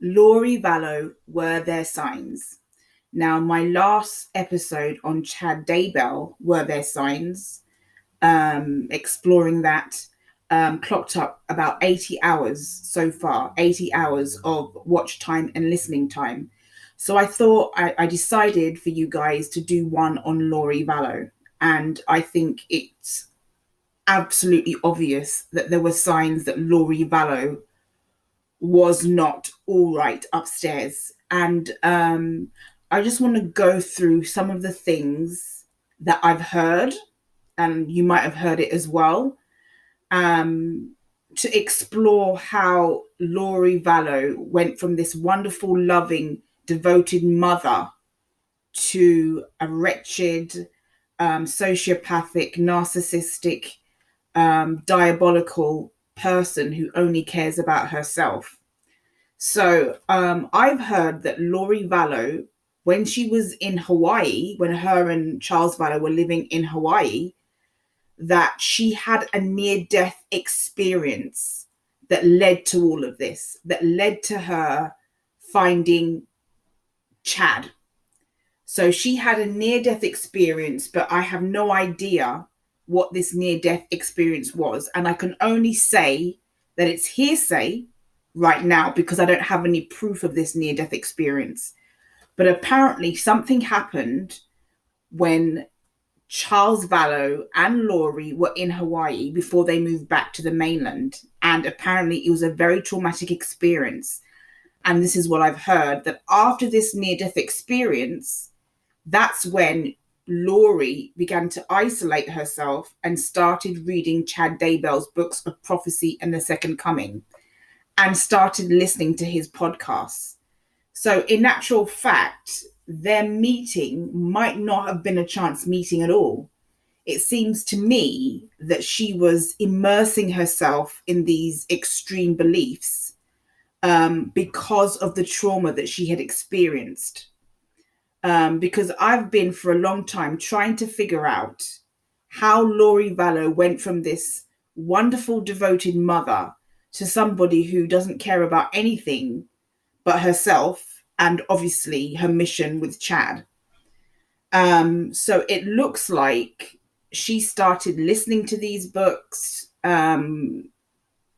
Lori Vallow, Were There Signs? Now, my last episode on Chad Daybell, Were There Signs, exploring that, clocked up about 80 hours so far, 80 hours of watch time and listening time. So I thought I decided for you guys to do one on Lori Vallow. And I think it's absolutely obvious that there were signs that Lori Vallow was not all right upstairs. And I just want to go through some of the things that I've heard, and you might have heard it as well, um, to explore how Lori Vallow went from this wonderful, loving, devoted mother to a wretched, sociopathic, narcissistic, diabolical person who only cares about herself. So I've heard that Lori Vallow, when she was in Hawaii, when her and Charles Vallow were living in Hawaii, that she had a near death experience that led to all of this, that led to her finding Chad. So she had a near death experience, but I have no idea what this near death experience was. And I can only say that it's hearsay right now because I don't have any proof of this near death experience. But apparently, something happened when Charles Vallow and Lori were in Hawaii before they moved back to the mainland. And apparently, it was a very traumatic experience. And this is what I've heard, that after this near death experience, that's when Lori began to isolate herself and started reading Chad Daybell's books of prophecy and the second coming, and started listening to his podcasts. So, in actual fact, their meeting might not have been a chance meeting at all. It seems to me that she was immersing herself in these extreme beliefs because of the trauma that she had experienced. Because I've been for a long time trying to figure out how Lori Vallow went from this wonderful, devoted mother to somebody who doesn't care about anything but herself and obviously her mission with Chad. So it looks like she started listening to these books,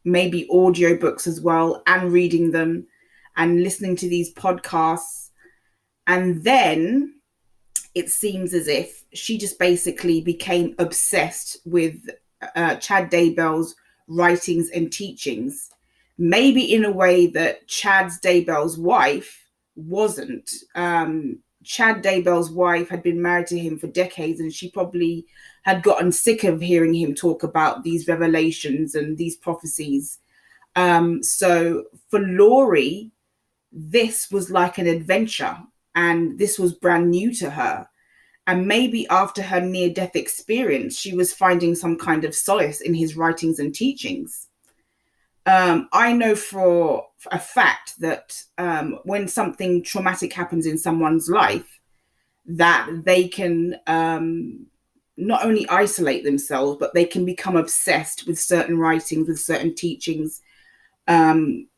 maybe audio books as well, and reading them and listening to these podcasts. And then it seems as if she just basically became obsessed with Chad Daybell's writings and teachings, maybe in a way that Chad Daybell's wife wasn't. Chad Daybell's wife had been married to him for decades, and she probably had gotten sick of hearing him talk about these revelations and these prophecies. So for Lori, this was like an adventure, and this was brand new to her. And maybe after her near death experience, she was finding some kind of solace in his writings and teachings. I know for a fact that when something traumatic happens in someone's life, that they can not only isolate themselves, but they can become obsessed with certain writings, with certain teachings,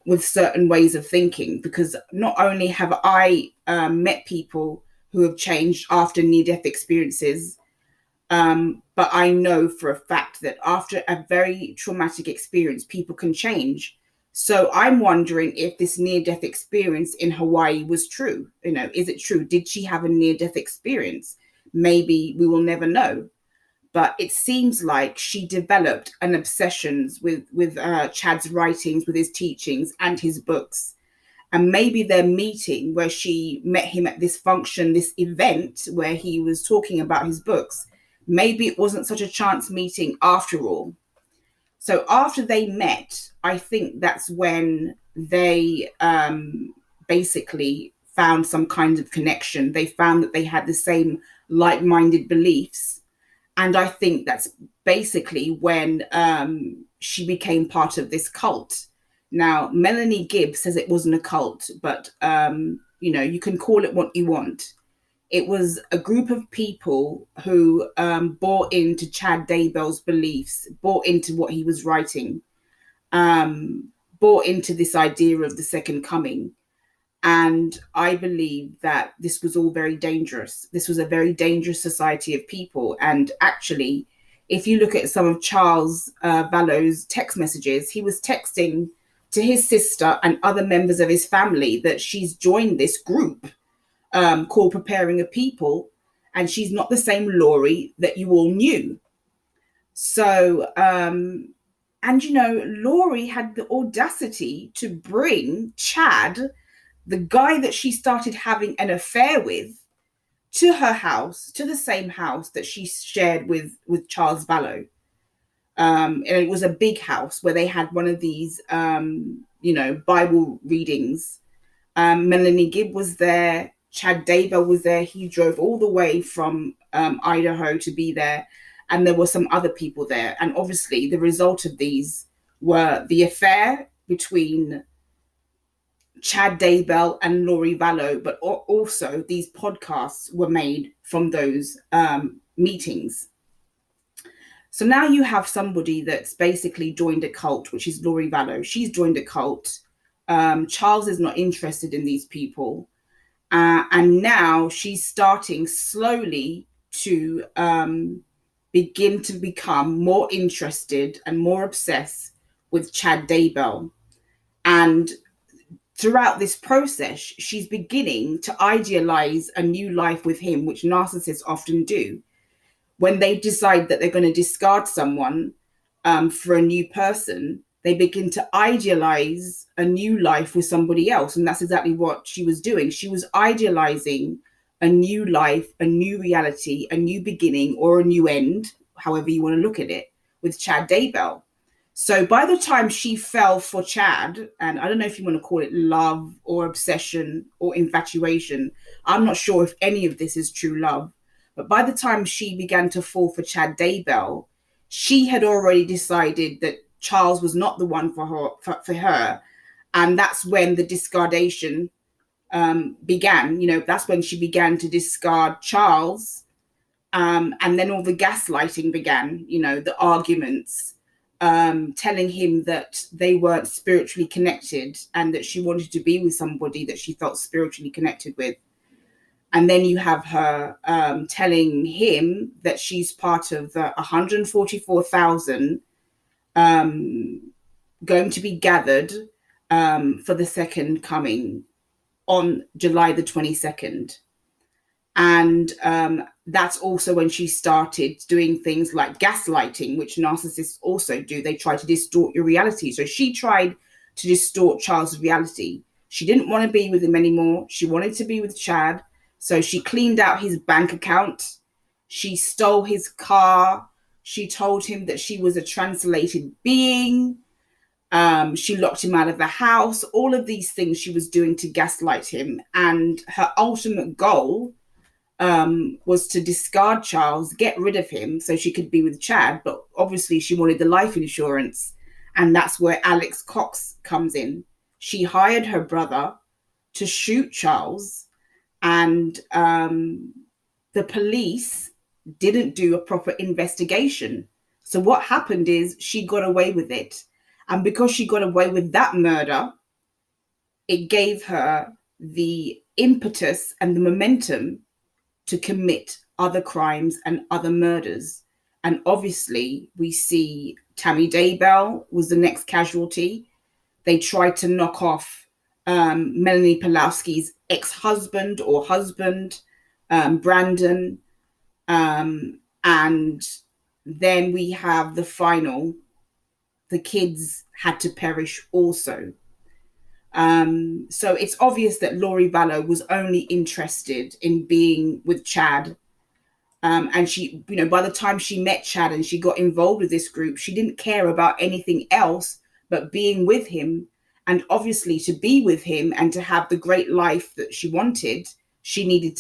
with certain ways of thinking. Because not only have I met people who have changed after near-death experiences, but I know for a fact that after a very traumatic experience, people can change. So I'm wondering if this near-death experience in Hawaii was true. You know, is it true? Did she have a near-death experience? Maybe we will never know. But it seems like she developed an obsession with Chad's writings, with his teachings and his books. And maybe their meeting where she met him at this function, this event where he was talking about his books, maybe it wasn't such a chance meeting after all. So after they met, I think that's when they basically found some kind of connection. They found that they had the same like-minded beliefs. And I think that's basically when she became part of this cult. Now, Melanie Gibbs says it wasn't a cult, but, you can call it what you want. It was a group of people who bought into Chad Daybell's beliefs, bought into what he was writing, bought into this idea of the second coming. And I believe that this was all very dangerous. This was a very dangerous society of people. And actually, if you look at some of Charles Vallow's text messages, he was texting to his sister and other members of his family that she's joined this group called Preparing a People, and she's not the same Lori that you all knew. So, and Lori had the audacity to bring Chad, the guy that she started having an affair with, to her house, to the same house that she shared with Charles Vallow. And it was a big house where they had one of these, Bible readings. Melanie Gibb was there. Chad Daybell was there. He drove all the way from Idaho to be there. And there were some other people there. And obviously the result of these were the affair between Chad Daybell and Lori Vallow, but also these podcasts were made from those meetings. So now you have somebody that's basically joined a cult, which is Lori Vallow. She's joined a cult. Charles is not interested in these people. And now she's starting slowly to begin to become more interested and more obsessed with Chad Daybell. And throughout this process, she's beginning to idealize a new life with him, which narcissists often do. When they decide that they're going to discard someone for a new person, they begin to idealize a new life with somebody else. And that's exactly what she was doing. She was idealizing a new life, a new reality, a new beginning, or a new end, however you want to look at it, with Chad Daybell. So by the time she fell for Chad, and I don't know if you want to call it love or obsession or infatuation, I'm not sure if any of this is true love, but by the time she began to fall for Chad Daybell, she had already decided that Charles was not the one for her. And that's when the discardation began. That's when she began to discard Charles. And then all the gaslighting began, the arguments, telling him that they weren't spiritually connected and that she wanted to be with somebody that she felt spiritually connected with. And then you have her telling him that she's part of the 144,000 going to be gathered for the second coming on July the 22nd. And that's also when she started doing things like gaslighting, which narcissists also do. They try to distort your reality. So she tried to distort Charles' reality. She didn't want to be with him anymore. She wanted to be with Chad. So she cleaned out his bank account. She stole his car. She told him that she was a translated being. She locked him out of the house. All of these things she was doing to gaslight him. And her ultimate goal was to discard Charles, get rid of him so she could be with Chad. But obviously she wanted the life insurance. And that's where Alex Cox comes in. She hired her brother to shoot Charles. And the police didn't do a proper investigation. So what happened is she got away with it. And because she got away with that murder, it gave her the impetus and the momentum to commit other crimes and other murders. And obviously, we see Tammy Daybell was the next casualty. They tried to knock off Melanie Pawlowski's ex-husband or husband, Brandon. And then we have the final. The kids had to perish also. So it's obvious that Lori Vallow was only interested in being with Chad. And she, by the time she met Chad and she got involved with this group, she didn't care about anything else but being with him. And obviously to be with him and to have the great life that she wanted, she needed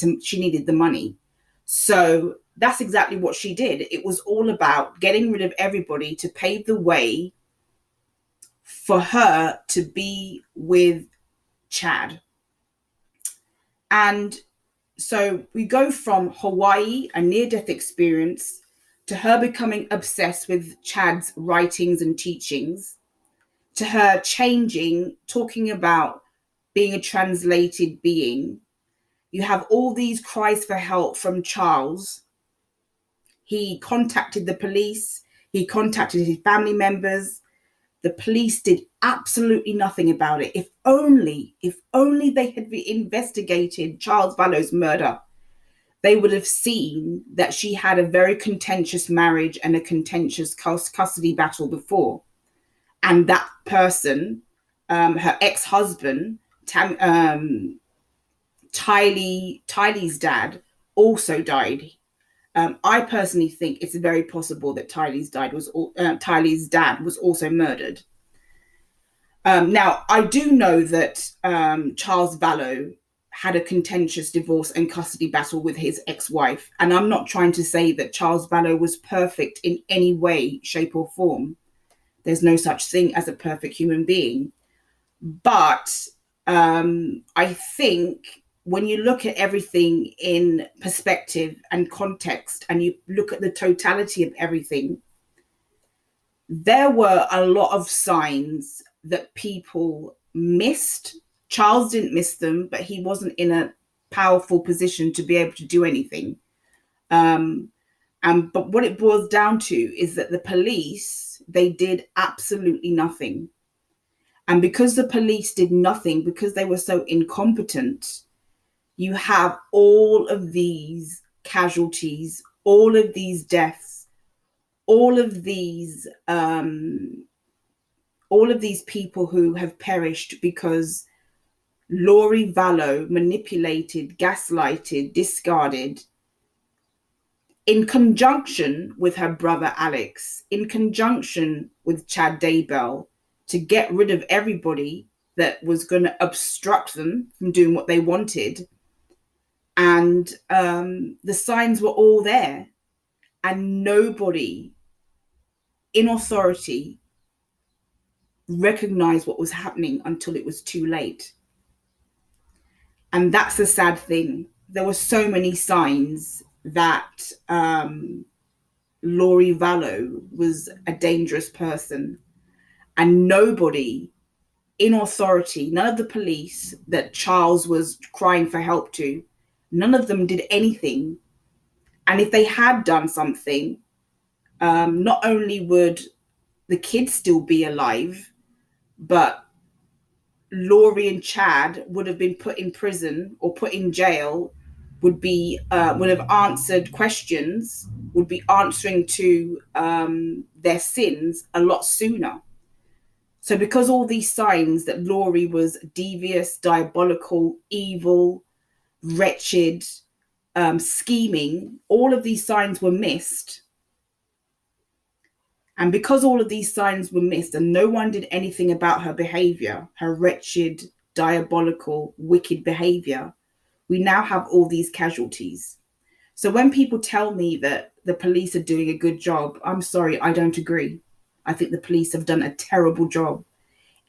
the money. So that's exactly what she did. It was all about getting rid of everybody to pave the way for her to be with Chad. And so we go from Hawaii, a near-death experience, to her becoming obsessed with Chad's writings and teachings, to her changing, talking about being a translated being. You have all these cries for help from Charles. He contacted the police. He contacted his family members. The police did absolutely nothing about it. If only they had investigated Charles Vallow's murder, they would have seen that she had a very contentious marriage and a contentious custody battle before. And that person, her ex-husband, Tylee's dad, also died. I personally think it's very possible that Tylee's dad was also murdered. Now, I do know that Charles Vallow had a contentious divorce and custody battle with his ex-wife. And I'm not trying to say that Charles Vallow was perfect in any way, shape or form. There's no such thing as a perfect human being. But I think when you look at everything in perspective and context, and you look at the totality of everything, there were a lot of signs that people missed. Charles didn't miss them, but he wasn't in a powerful position to be able to do anything. But what it boils down to is that the police, they did absolutely nothing. And because the police did nothing, because they were so incompetent, you have all of these casualties, all of these deaths, all of these people who have perished because Lori Vallow manipulated, gaslighted, discarded, in conjunction with her brother Alex, in conjunction with Chad Daybell, to get rid of everybody that was going to obstruct them from doing what they wanted. And the signs were all there, and nobody in authority recognized what was happening until it was too late. And that's the sad thing. There were so many signs that Lori Vallow was a dangerous person, and nobody in authority, none of the police that Charles was crying for help to, none of them did anything. And if they had done something, not only would the kids still be alive, but Lori and Chad would have been put in prison or put in jail, would have answered questions, would be answering to their sins a lot sooner. So because all these signs that Lori was devious, diabolical, evil, wretched, scheming, all of these signs were missed. And because all of these signs were missed and no one did anything about her behavior, her wretched, diabolical, wicked behavior, we now have all these casualties. So when people tell me that the police are doing a good job, I'm sorry, I don't agree. I think the police have done a terrible job.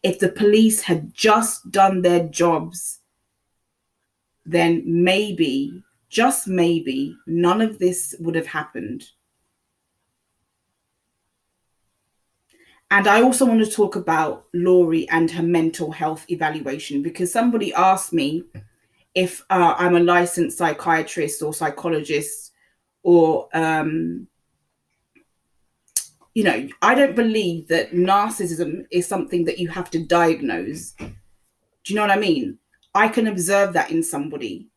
If the police had just done their jobs, then maybe, just maybe, none of this would have happened. And I also want to talk about Lori and her mental health evaluation, because somebody asked me if I'm a licensed psychiatrist or psychologist, or, I don't believe that narcissism is something that you have to diagnose. Do you know what I mean? I can observe that in somebody.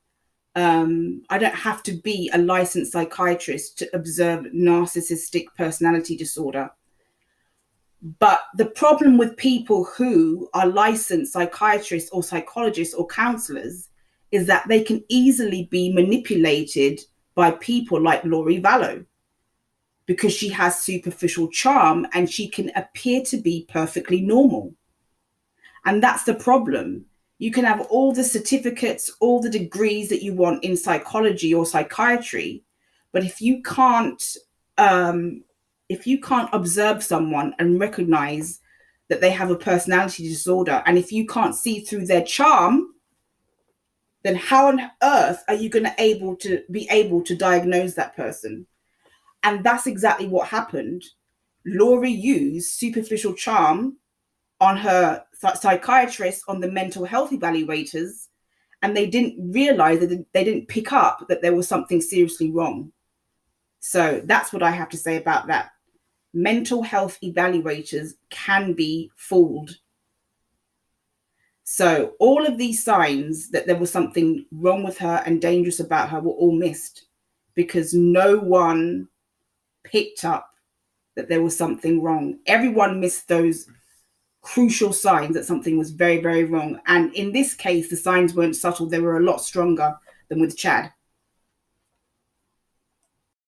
I don't have to be a licensed psychiatrist to observe narcissistic personality disorder. But the problem with people who are licensed psychiatrists or psychologists or counselors is that they can easily be manipulated by people like Lori Vallow, because she has superficial charm and she can appear to be perfectly normal. And that's the problem. You can have all the certificates, all the degrees that you want in psychology or psychiatry, but if you can't observe someone and recognize that they have a personality disorder, and if you can't see through their charm, then how on earth are you going to be able to diagnose that person? And that's exactly what happened. Lori used superficial charm on her psychiatrist, on the mental health evaluators, and they didn't realize that they didn't pick up that there was something seriously wrong. So that's what I have to say about that. Mental health evaluators can be fooled. So all of these signs that there was something wrong with her and dangerous about her were all missed because no one picked up that there was something wrong. Everyone missed those crucial signs that something was very, very wrong. And in this case, the signs weren't subtle. They were a lot stronger than with Chad.